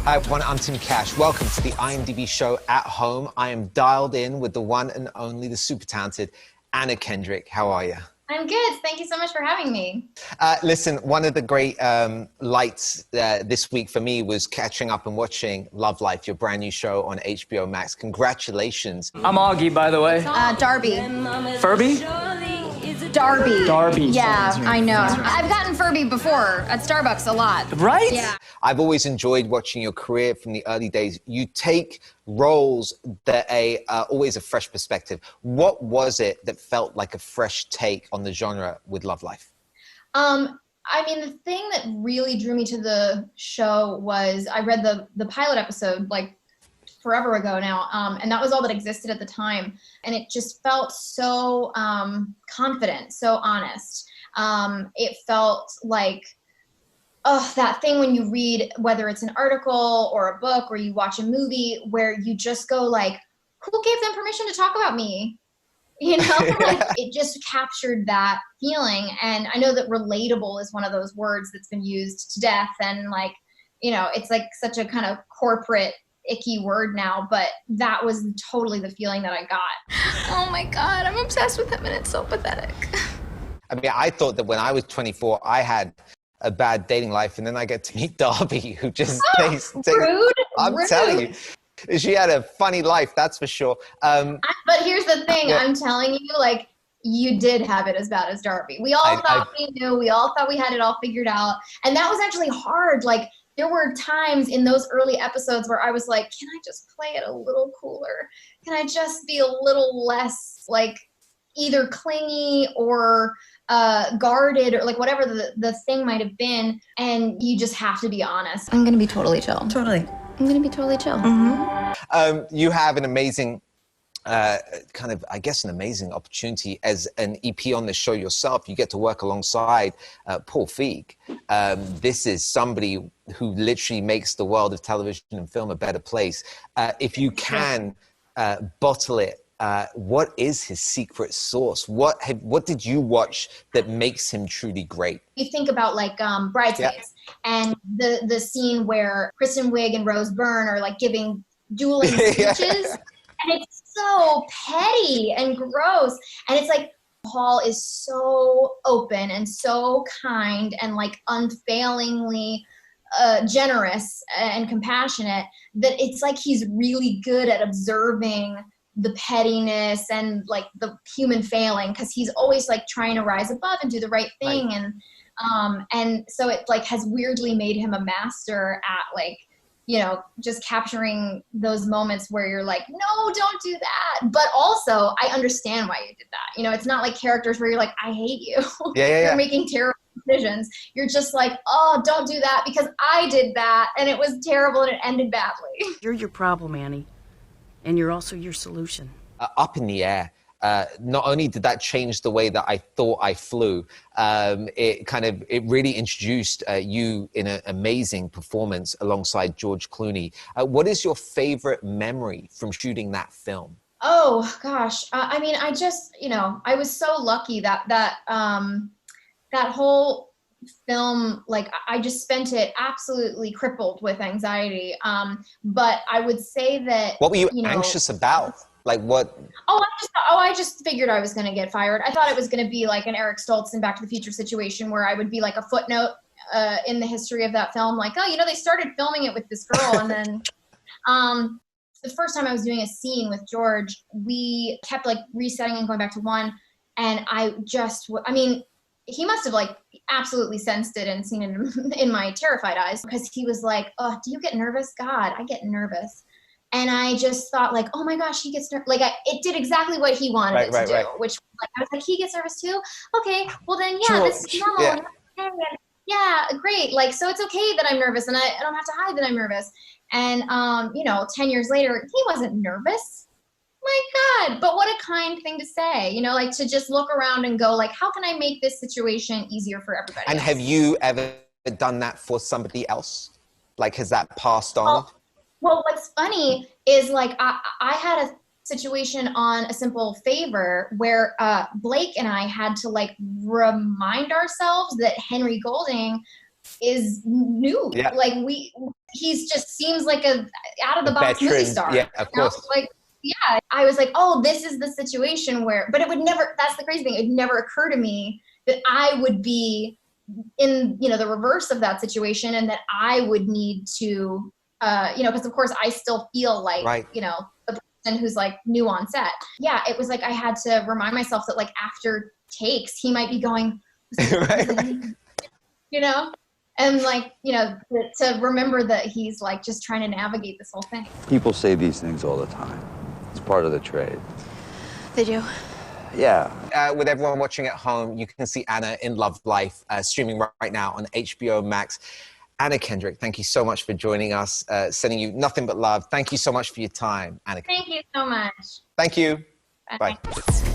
Hi, everyone. I'm Tim Cash. Welcome to the IMDb show at home. I am dialed in with the one and only, the super talented Anna Kendrick. How are you? I'm good. Thank you so much for having me. Listen, one of the great lights this week for me was catching up and watching Love Life, your brand new show on HBO Max. Congratulations. I'm Augie, by the way. Darby. Furby? Darby. Darby. Yeah, I know. I've gotten Furby before at Starbucks a lot. Right? Yeah. I've always enjoyed watching your career from the early days. You take roles that are always a fresh perspective. What was it that felt like a fresh take on the genre with Love Life? I mean, the thing that really drew me to the show was I read the pilot episode like forever ago now, and that was all that existed at the time. And it just felt so confident, so honest. It felt like, that thing when you read, whether it's an article or a book or you watch a movie, where you just go like, who gave them permission to talk about me? You know, like, it just captured that feeling. And I know that relatable is one of those words that's been used to death. And like, you know, it's like such a kind of corporate, icky word now, but that was totally the feeling that I got. Oh my God, I'm obsessed with him and it's so pathetic. I mean, I thought that when I was 24, I had a bad dating life, and then I get to meet Darby, who just rude. I'm telling you, she had a funny life, that's for sure. But here's the thing, yeah. I'm telling you, like, you did have it as bad as Darby. We all thought we knew, we all thought we had it all figured out, and that was actually hard. Like, there were times in those early episodes where I was like, can I just play it a little cooler? Can I just be a little less, like, either clingy or guarded, or like whatever the thing might have been, and you just have to be honest. I'm gonna be totally chill. Totally. I'm gonna be totally chill. Mm-hmm. You have an amazing, an amazing opportunity as an EP on the show yourself. You get to work alongside Paul Feig. This is somebody who literally makes the world of television and film a better place. If you can bottle it, what is his secret sauce? What did you watch that makes him truly great? You think about like Bridesmaids, and the scene where Kristen Wiig and Rose Byrne are like giving dueling speeches, and it's so petty and gross. And it's like Paul is so open and so kind and like unfailingly generous and compassionate that it's like he's really good at observing the pettiness and like the human failing, because he's always like trying to rise above and do the right thing. Right. And so it like has weirdly made him a master at like, you know, just capturing those moments where you're like, no, don't do that. But also I understand why you did that. You know, it's not like characters where you're like, I hate you. You're making terrible decisions. You're just like, oh, don't do that because I did that and it was terrible and it ended badly. You're your problem, Annie. And you're also your solution. Up in the Air. Not only did that change the way that I thought I flew, it really introduced you in an amazing performance alongside George Clooney. What is your favorite memory from shooting that film? Oh gosh, I mean, I just, you know, I was so lucky that whole film, like I just spent it absolutely crippled with anxiety. But I would say that. What were you anxious about? Like what? I just figured I was going to get fired. I thought it was going to be like an Eric Stoltz in Back to the Future situation where I would be like a footnote in the history of that film. Like, oh, you know, they started filming it with this girl. And then the first time I was doing a scene with George, we kept like resetting and going back to one. And he must have like absolutely sensed it and seen it in my terrified eyes, because he was like, oh, do you get nervous? God, I get nervous. And I just thought like, oh my gosh, he gets nervous. Like it did exactly what he wanted it to do, which like, I was like, he gets nervous too? Okay, well then, yeah, George, this is normal. Yeah, great. Like, so it's okay that I'm nervous and I don't have to hide that I'm nervous. And, 10 years later, he wasn't nervous. My God, but what a kind thing to say, you know, like to just look around and go like, how can I make this situation easier for everybody And else? have you ever done that for somebody else? Like, has that passed on? Well, what's funny is like, I had a situation on A Simple Favor where Blake and I had to like remind ourselves that Henry Golding is nude. Yeah. Like we he's just seems like a out of the box Veteran, movie star. yeah, of course. Like, yeah, I was like, oh, this is the situation where, but it would never, that's the crazy thing. It would never occur to me that I would be in, you know, the reverse of that situation, and that I would need to, you know, because of course I still feel like, right. you know, the person who's like new on set. Yeah, it was like I had to remind myself that like after takes, he might be going, right. you know, and like, you know, to remember that he's like just trying to navigate this whole thing. People say these things all the time. It's part of the trade. They do. Yeah. With everyone watching at home, you can see Anna in Love Life, streaming right now on HBO Max. Anna Kendrick, thank you so much for joining us, sending you nothing but love. Thank you so much for your time, Anna. Thank you so much. Thank you. Bye. Bye.